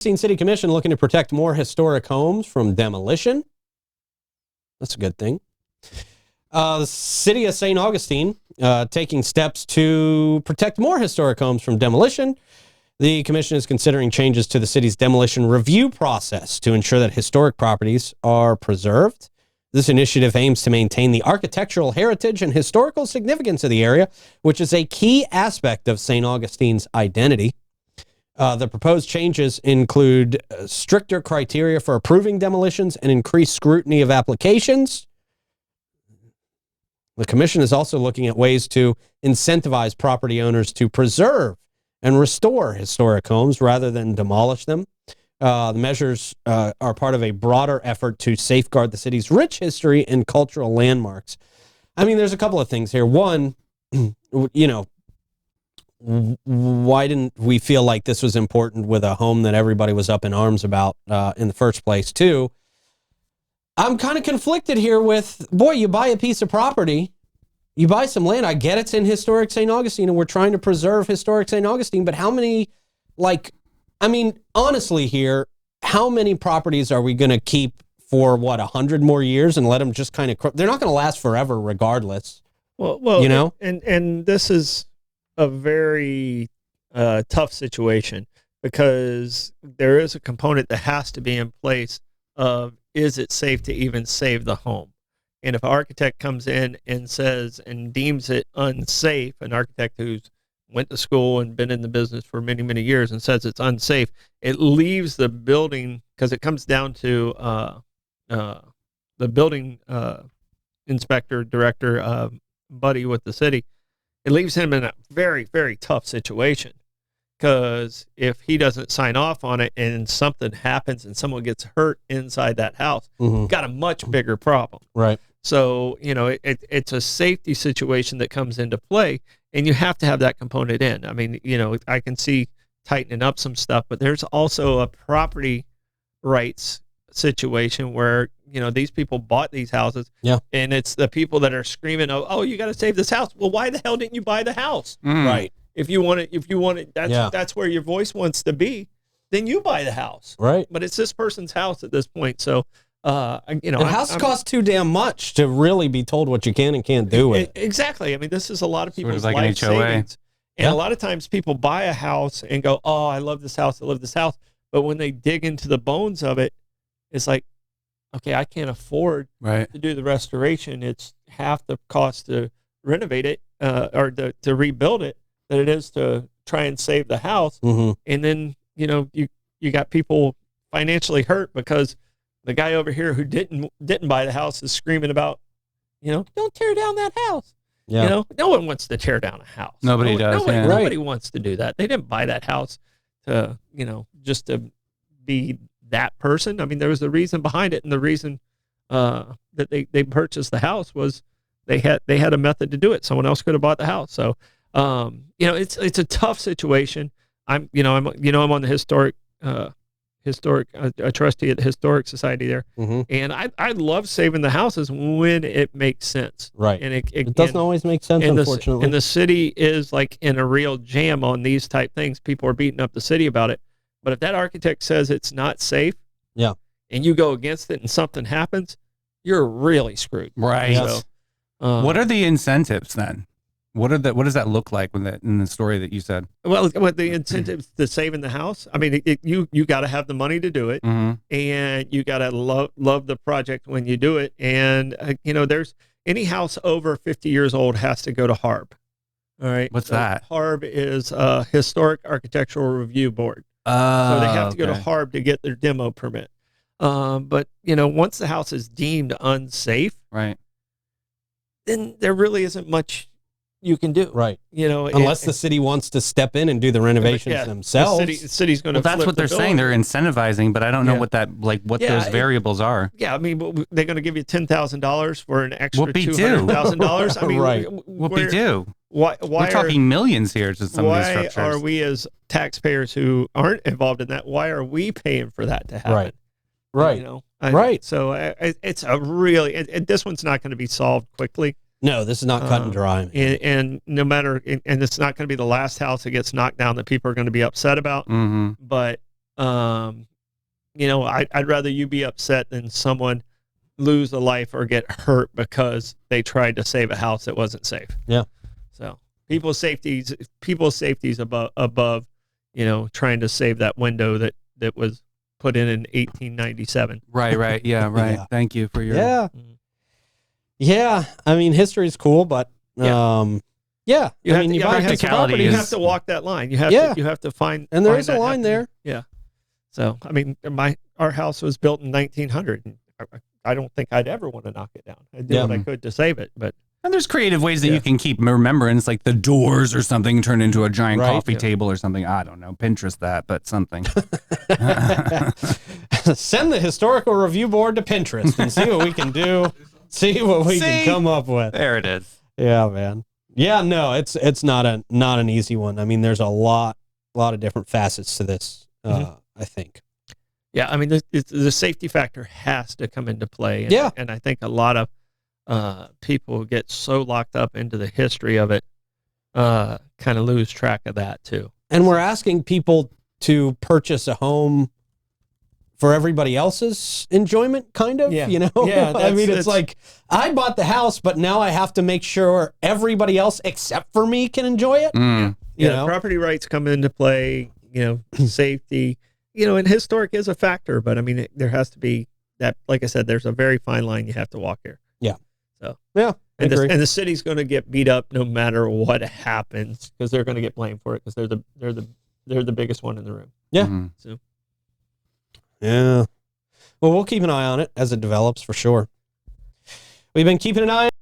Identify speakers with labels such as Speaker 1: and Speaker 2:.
Speaker 1: Augustine City Commission looking to protect more historic homes from demolition. That's a good thing. The city of St. Augustine taking steps to protect more historic homes from demolition. The commission is considering changes to the city's demolition review process to ensure that historic properties are preserved. This initiative aims to maintain the architectural heritage and historical significance of the area, which is a key aspect of St. Augustine's identity. The proposed changes include stricter criteria for approving demolitions and increased scrutiny of applications. The commission is also looking at ways to incentivize property owners to preserve and restore historic homes rather than demolish them. The measures are part of a broader effort to safeguard the city's rich history and cultural landmarks. I mean, there's a couple of things here. One, why didn't we feel like this was important with a home that everybody was up in arms about in the first place? Two, I'm kind of conflicted here with, boy, you buy a piece of property, you buy some land. I get it's in historic St. Augustine and we're trying to preserve historic St. Augustine, but how many, honestly here, how many properties are we going to keep for 100 more years and let them just kind of, they're not going to last forever regardless.
Speaker 2: Well, and this is a very tough situation because there is a component that has to be in place of, is it safe to even save the home? And if an architect comes in and says and deems it unsafe, an architect who's went to school and been in the business for many, many years and says it's unsafe, it leaves the building, because it comes down to the building inspector, director, buddy with the city, it leaves him in a very, very tough situation. Because if he doesn't sign off on it and something happens and someone gets hurt inside that house, you've got a much bigger problem.
Speaker 1: Right.
Speaker 2: So, it's a safety situation that comes into play, and you have to have that component in. I mean, I can see tightening up some stuff, but there's also a property rights situation where, these people bought these houses, and it's the people that are screaming, oh, you got to save this house. Well, why the hell didn't you buy the house?
Speaker 1: Right.
Speaker 2: If you want it, that's where your voice wants to be, then you buy the house.
Speaker 1: Right.
Speaker 2: But it's this person's house at this point. So,
Speaker 1: the house costs too damn much to really be told what you can and can't do with it.
Speaker 2: Exactly. I mean, this is a lot of people's
Speaker 3: like
Speaker 2: life
Speaker 3: an HOA.
Speaker 2: savings. And a lot of times people buy a house and go, oh, I love this house. I love this house. But when they dig into the bones of it, it's like, okay, I can't afford to do the restoration. It's half the cost to renovate it or to rebuild it that it is to try and save the house.
Speaker 1: Mm-hmm.
Speaker 2: And then, you got people financially hurt because the guy over here who didn't buy the house is screaming about, don't tear down that house.
Speaker 1: Yeah.
Speaker 2: No one wants to tear down a house.
Speaker 3: Nobody does.
Speaker 2: Nobody wants to do that. They didn't buy that house to, just to be that person. I mean, there was a reason behind it, and the reason that they purchased the house was they had a method to do it. Someone else could have bought the house. So, it's a tough situation. I'm on the historic a trustee at the Historic Society there, and I love saving the houses when it makes sense.
Speaker 1: Right.
Speaker 2: And
Speaker 1: it doesn't always make sense, unfortunately.
Speaker 2: And the city is like in a real jam on these type things. People are beating up the city about it. But if that architect says it's not safe, and you go against it and something happens, you're really screwed.
Speaker 3: Right.
Speaker 1: Yes.
Speaker 3: So, what are the incentives then? What does that look like in the story that you said?
Speaker 2: Well, what the incentives to saving the house? I mean, you got to have the money to do it, and you got to love the project when you do it. And there's any house over 50 years old has to go to HARB. All right.
Speaker 3: What's that?
Speaker 2: HARB is Historic Architectural Review Board. So they have to go to HARB to get their demo permit. But once the house is deemed unsafe,
Speaker 3: right,
Speaker 2: then there really isn't much you can do.
Speaker 1: Right. Unless the city wants to step in and do the renovations themselves.
Speaker 2: The city's going to.
Speaker 3: Well, that's what they're saying. They're incentivizing, but I don't know what those variables are.
Speaker 2: Yeah, I mean, they're going to give you $10,000 for an extra
Speaker 3: $200,000.
Speaker 2: I mean,
Speaker 1: right.
Speaker 3: Whoopie-doo.
Speaker 2: Why
Speaker 3: we're talking millions here to some of these structures.
Speaker 2: Why are we as taxpayers who aren't involved in that? Why are we paying for that to happen?
Speaker 1: Right.
Speaker 2: Right. So it's a really this one's not going to be solved quickly.
Speaker 1: No, this is not cut and dry.
Speaker 2: And no matter, and it's not going to be the last house that gets knocked down that people are going to be upset about.
Speaker 3: Mm-hmm.
Speaker 2: But You know, I'd rather you be upset than someone lose a life or get hurt because they tried to save a house that wasn't safe.
Speaker 1: Yeah.
Speaker 2: So people's safety is above, you know, trying to save that window that was put in 1897.
Speaker 3: Right. Yeah, right.
Speaker 1: Yeah.
Speaker 3: Thank you for your.
Speaker 1: Yeah. Yeah. I mean, history is cool, but yeah.
Speaker 2: You
Speaker 1: I
Speaker 2: have
Speaker 1: mean,
Speaker 2: to,
Speaker 1: you
Speaker 2: yeah,
Speaker 1: buy a
Speaker 2: you have
Speaker 1: piece
Speaker 2: to,
Speaker 1: of property,
Speaker 2: you have to walk that line. You have to find,
Speaker 1: and there
Speaker 2: find
Speaker 1: is a
Speaker 2: that
Speaker 1: line
Speaker 2: happening.
Speaker 1: there.
Speaker 2: Yeah. So, I mean, our house was built in 1900. And I don't think I'd ever want to knock it down. I did what I could to save it, but.
Speaker 3: And there's creative ways that you can keep remembrance, like the doors or something turn into a giant coffee table or something. I don't know. Pinterest that, but something.
Speaker 1: Send the historical review board to Pinterest and see what we can do. See what we can come up with.
Speaker 3: There it is.
Speaker 1: Yeah, man. Yeah, no, it's not an easy one. I mean, there's a lot of different facets to this. I think.
Speaker 2: Yeah, I mean, the safety factor has to come into play. And, and I think a lot of people get so locked up into the history of it, kind of lose track of that too.
Speaker 1: And we're asking people to purchase a home for everybody else's enjoyment, kind of, you know?
Speaker 2: Yeah,
Speaker 1: I mean, it's like, I bought the house, but now I have to make sure everybody else except for me can enjoy it. You know?
Speaker 2: Property rights come into play, you know, safety, you know, and historic is a factor, but I mean, there has to be that, like I said, there's a very fine line you have to walk here.
Speaker 1: Yeah.
Speaker 2: So,
Speaker 1: yeah.
Speaker 2: And the city's going to get beat up no matter what happens because they're going to get blamed for it because they're the biggest one in the room.
Speaker 1: Yeah.
Speaker 2: So.
Speaker 1: Yeah. Well, we'll keep an eye on it as it develops for sure. We've been keeping an eye